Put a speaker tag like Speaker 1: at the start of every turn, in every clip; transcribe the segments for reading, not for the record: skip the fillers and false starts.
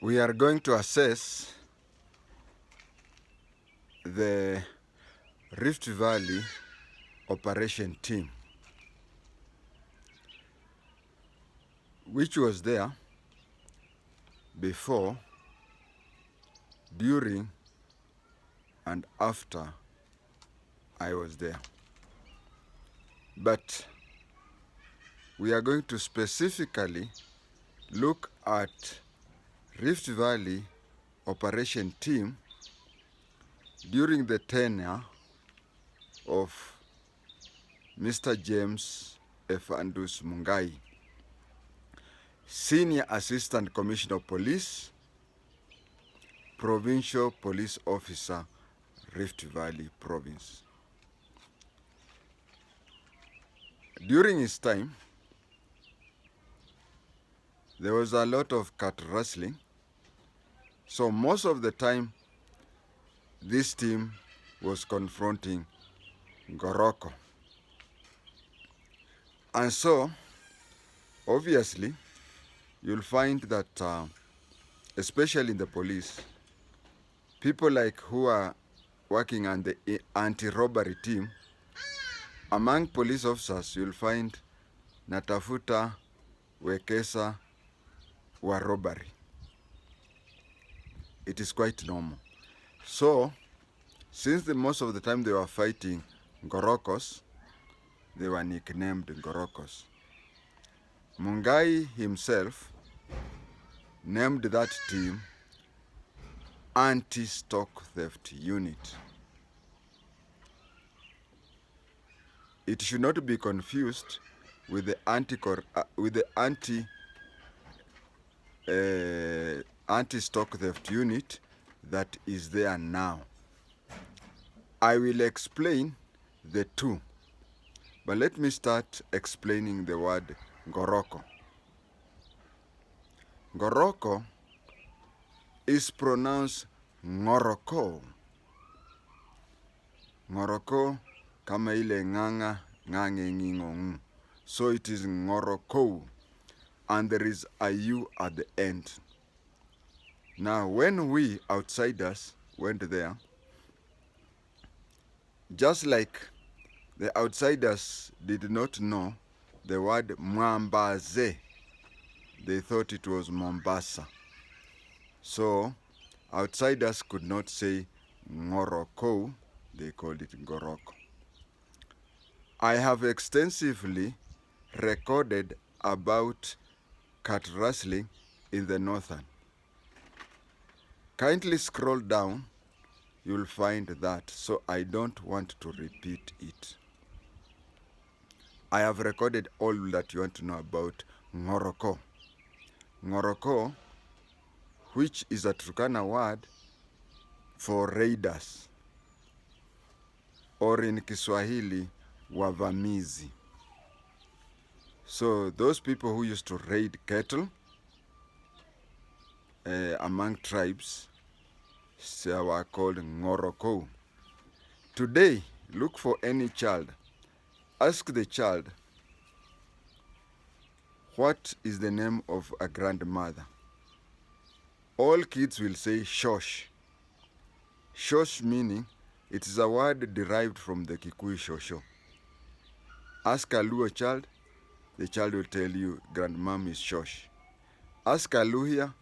Speaker 1: We are going to assess the Rift Valley operation team, which was there before, during, and after I was there. But we are going to specifically look at Rift Valley operation team during the tenure of Mr. James Efandus Mungai, Senior Assistant Commissioner of Police, Provincial Police Officer, Rift Valley Province. During his time, there was a lot of cat wrestling. So most of the time, this team was confronting OROKO. And so, obviously, you'll find that, especially in the police, people like who are working on the anti-robbery team, among police officers, you'll find natafuta wekesa wa robbery. It is quite normal. So, since most of the time they were fighting OROKOs, they were nicknamed OROKOs. Mungai himself named that team Anti-Stock Theft Unit. It should not be confused with the anti-stock theft unit that is there now. I will explain the two, but let me start explaining the word OROKO. OROKO is pronounced OROKO. OROKO kama ile nganga ngange ngingongu. So it is OROKO, and there is a U at the end. Now, when we outsiders went there, just like the outsiders did not know the word Mwambaze, they thought it was Mombasa. So, outsiders could not say OROKO, they called it OROKO. I have extensively recorded about cat wrestling in the northern. Kindly scroll down, you'll find that, so I don't want to repeat it. I have recorded all that you want to know about OROKO. OROKO, which is a Turkana word for raiders, or in Kiswahili, wavamizi. So those people who used to raid cattle among tribes were called OROKO. Today, look for any child. Ask the child, what is the name of a grandmother? All kids will say shosh. Shosh meaning, it is a word derived from the Kikuyu shosho. Ask a Luo child, the child will tell you grandmom is shosh. Ask a Luhya,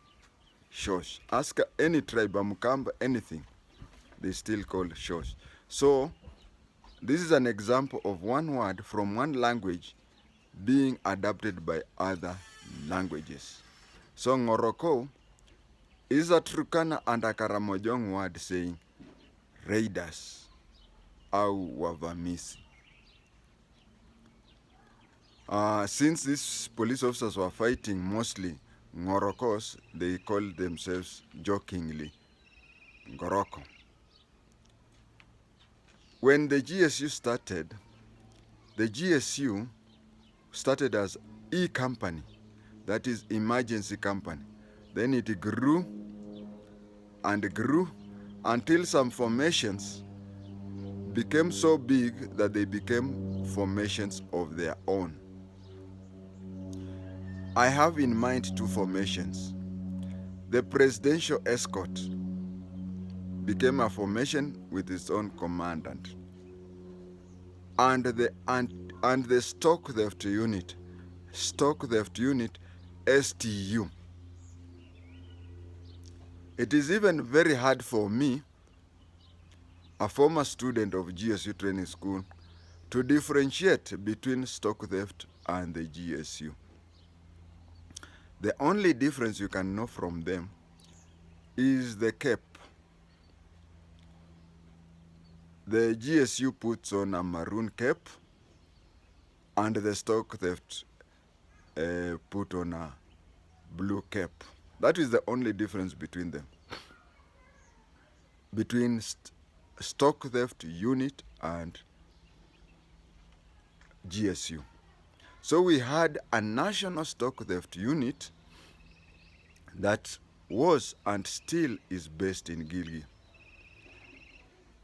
Speaker 1: shosh. Ask any tribe, Mukamba, anything, they still call shosh. So, this is an example of one word from one language being adapted by other languages. So, OROKO is a Turkana and a Karamojong word saying raiders, au wavamisi. Since these police officers were fighting mostly OROKOs, they called themselves jokingly OROKO. When the GSU started, the GSU started as E-Company, that is emergency company. Then it grew and grew until some formations became so big that they became formations of their own. I have in mind two formations. The presidential escort became a formation with its own commandant. And the stock theft unit, STU. It is even very hard for me, a former student of GSU training school, to differentiate between stock theft and the GSU. The only difference you can know from them is the cap. The GSU puts on a maroon cap, and the stock theft put on a blue cap. That is the only difference between them. Between stock theft unit and GSU. So we had a national stock theft unit that was and still is based in Gilgil.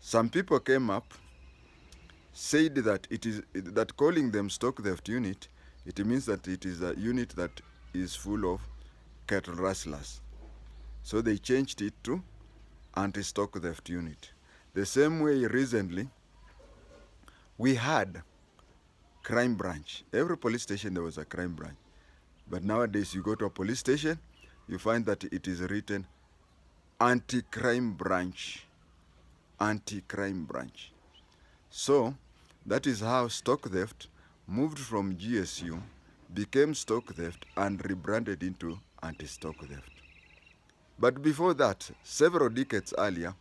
Speaker 1: Some people came up, said that calling them stock theft unit, it means that it is a unit that is full of cattle rustlers. So they changed it to anti-stock theft unit. The same way recently, we had crime branch. Every police station there was a crime branch. But nowadays you go to a police station, you find that it is written anti-crime branch. Anti-crime branch. So that is how stock theft moved from GSU, became stock theft, and rebranded into anti-stock theft. But before that, several decades earlier,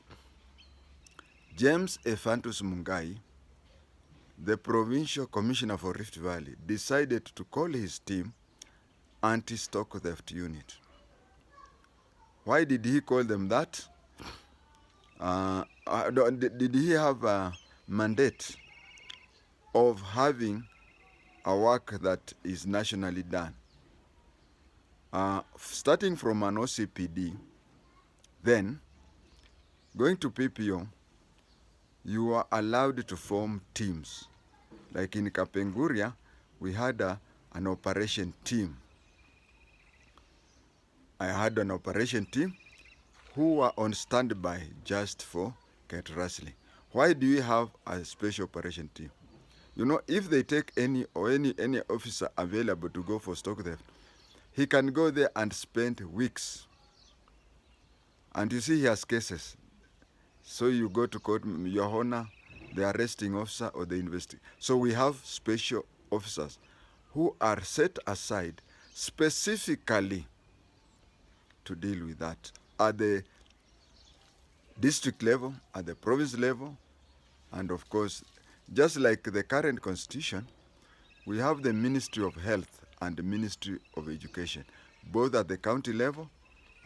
Speaker 1: James Ephantus Mungai, the Provincial Commissioner for Rift Valley, decided to call his team Anti-Stock Theft Unit. Why did he call them that? Did he have a mandate of having a work that is nationally done? Starting from an OCPD, then going to PPO, you are allowed to form teams. Like in Kapenguria, we had an operation team. I had an operation team who were on standby just for cattle rustling. Why do we have a special operation team? You know, if they take any officer available to go for stock theft, he can go there and spend weeks. And you see he has cases. So you go to court, Your Honor, the arresting officer or the investigator. So we have special officers who are set aside specifically to deal with that at the district level, at the province level, and of course, just like the current constitution, we have the Ministry of Health and the Ministry of Education, both at the county level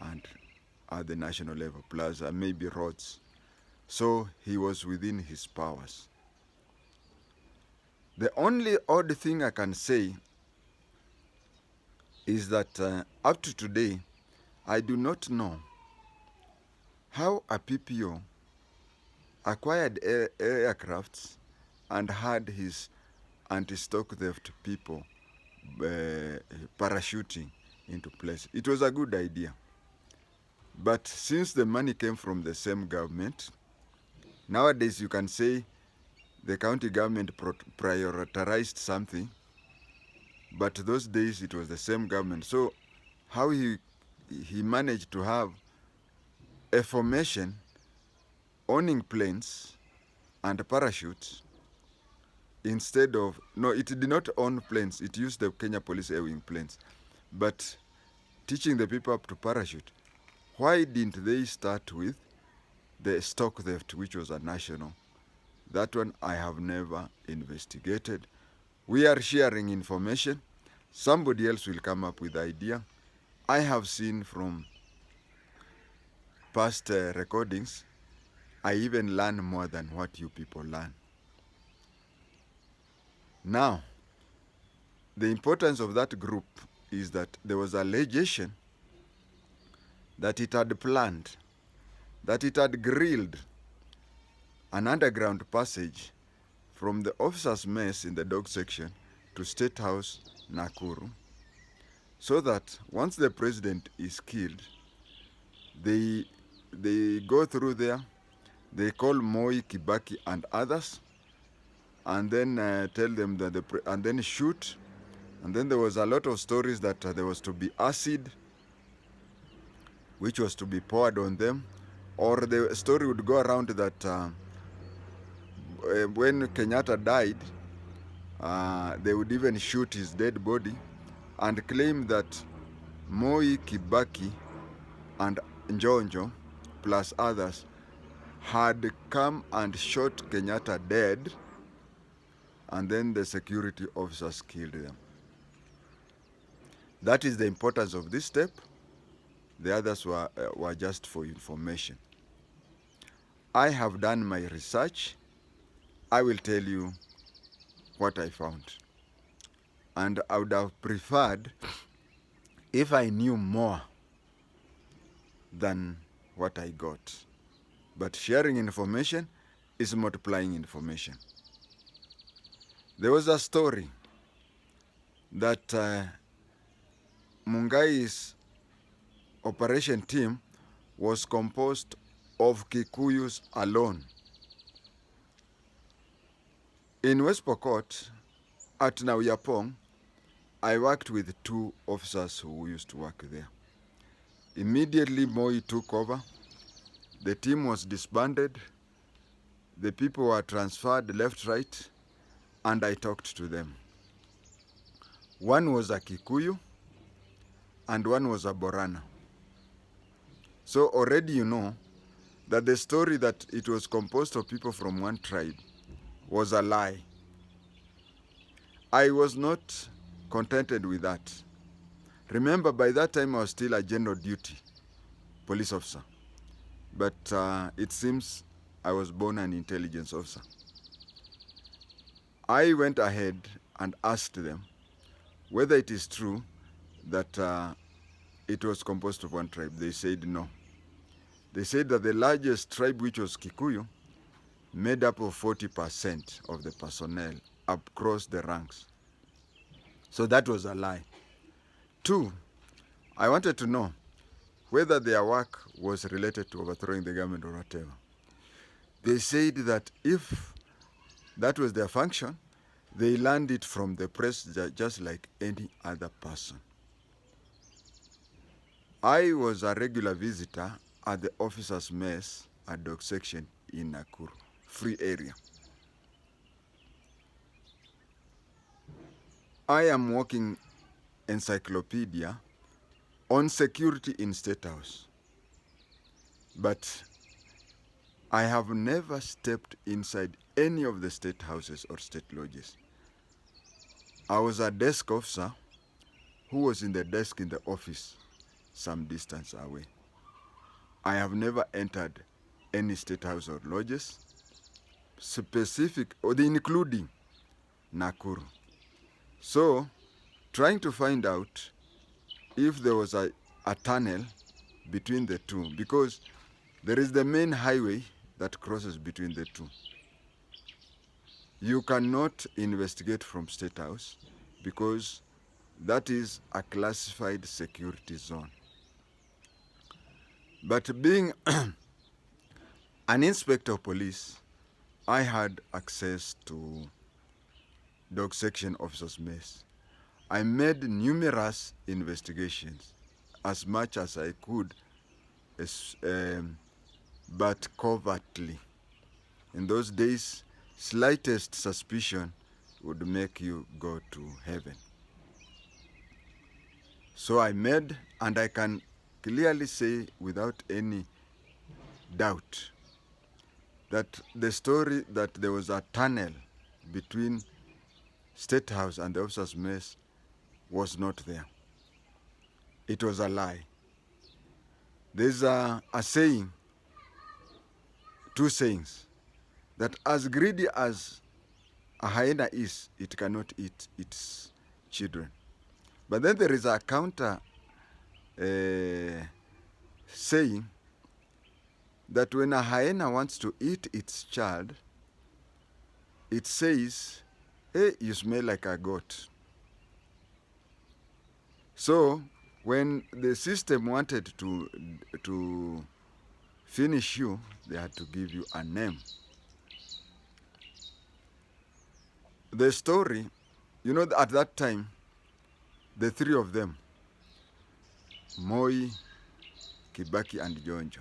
Speaker 1: and at the national level, plus maybe roads. So he was within his powers. The only odd thing I can say is that up to today, I do not know how a PPO acquired aircrafts and had his anti-stock theft people parachuting into place. It was a good idea. But since the money came from the same government, nowadays you can say the county government prioritized something, but those days it was the same government. So how he managed to have a formation owning planes and parachutes instead of, no, it did not own planes, it used the Kenya Police Air Wing planes, but teaching the people up to parachute. Why didn't they start with the stock theft, which was a national? That one I have never investigated. We are sharing information. Somebody else will come up with the idea. I have seen from past recordings, I even learn more than what you people learn. Now, the importance of that group is that there was allegation that it had planned, that it had grilled an underground passage from the officers' mess in the dog section to State House, Nakuru, so that once the president is killed, they go through there. They call Moi, Kibaki, and others, and then tell them that and then shoot. And then there was a lot of stories that there was to be acid, which was to be poured on them, or the story would go around that when Kenyatta died, they would even shoot his dead body and claim that Moi, Kibaki, and Njonjo, plus others, had come and shot Kenyatta dead, and then the security officers killed them. That is the importance of this step. The others were just for information. I have done my research. I will tell you what I found. And I would have preferred if I knew more than what I got. But sharing information is multiplying information. There was a story that Mungai's operation team was composed of Kikuyus alone. In West Pokot, at Nauyapong, I worked with 2 officers who used to work there. Immediately, Moi took over. The team was disbanded. The people were transferred left, right, and I talked to them. One was a Kikuyu, and one was a Borana. So already you know that the story that it was composed of people from one tribe was a lie. I was not contented with that. Remember, by that time I was still a general duty police officer. But it seems I was born an intelligence officer. I went ahead and asked them whether it is true that it was composed of one tribe. They said no. They said that the largest tribe, which was Kikuyu, made up of 40% of the personnel across the ranks. So that was a lie. 2, I wanted to know whether their work was related to overthrowing the government or whatever. They said that if that was their function, they learned it from the press just like any other person. I was a regular visitor at the officers' mess at Dog Section in Nakuru, free area. I am working encyclopedia on security in State House. But I have never stepped inside any of the state houses or state lodges. I was a desk officer who was in the desk in the office some distance away. I have never entered any state house or lodges, specific or including Nakuru. So, trying to find out if there was a tunnel between the two, because there is the main highway that crosses between the two. You cannot investigate from State House because that is a classified security zone. But being an inspector of police, I had access to Dog Section officers' mess. I made numerous investigations, as much as I could, but covertly. In those days, slightest suspicion would make you go to heaven. So I made, and I can clearly say without any doubt, that the story that there was a tunnel between State House and the officers' mess was not there. It was a lie. There's a saying, 2 sayings, that as greedy as a hyena is, it cannot eat its children. But then there is a counter saying that when a hyena wants to eat its child, it says, "Hey, you smell like a goat." So When the system wanted to finish you, they had to give you a name. The story, you know, at that time, the three of them, Moi, Kibaki, and Jonjo,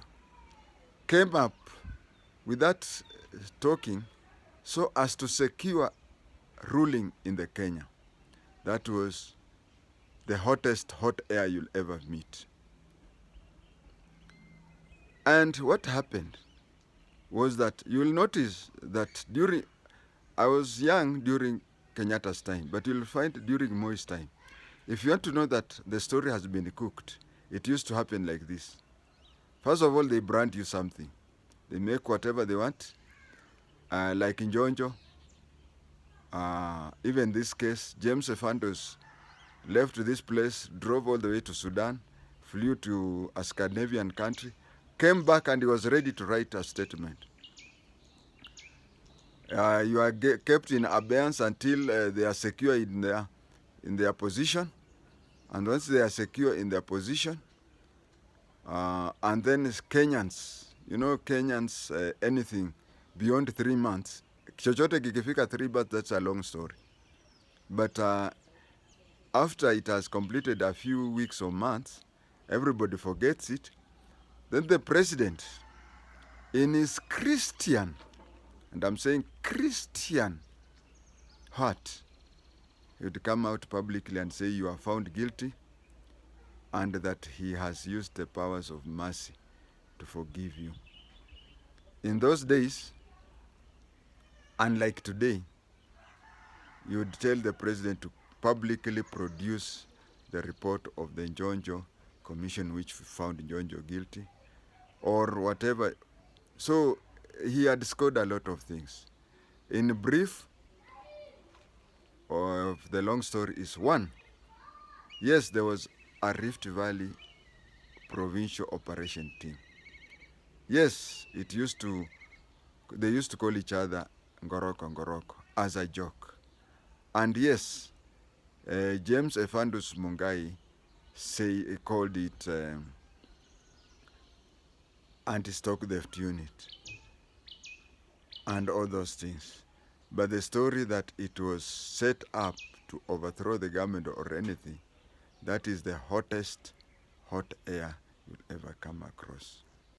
Speaker 1: came up with that talking so as to secure ruling in the Kenya. That was the hottest hot air you'll ever meet. And what happened was that you'll notice that during, I was young during Kenyatta's time, but you'll find during Moi's time, if you want to know that the story has been cooked, it used to happen like this. First of all, they brand you something. They make whatever they want, like in Jonjo. Even this case, James Efandos left this place, drove all the way to Sudan, flew to a Scandinavian country, came back, and he was ready to write a statement. You are kept in abeyance until they are secure in their position, and once they are secure in their position, and then Kenyans, you know, Kenyans, anything beyond 3 months, chochote kikifika 3 months, that's a long story. But after it has completed a few weeks or months, everybody forgets it. Then the president, in his Christian, and I'm saying Christian heart, he would come out publicly and say you are found guilty, and that he has used the powers of mercy to forgive you. In those days, unlike today, you would tell the president to publicly produce the report of the Njonjo Commission which found Njonjo guilty, or whatever. So he had scored a lot of things. In brief, of the long story is one, yes, there was a Rift Valley provincial operation team. Yes, they used to call each other Ngoroko Ngoroko as a joke. And yes, James Efandus Mungai called it anti-stock theft unit and all those things. But the story that it was set up to overthrow the government or anything, that is the hottest hot air you'll ever come across.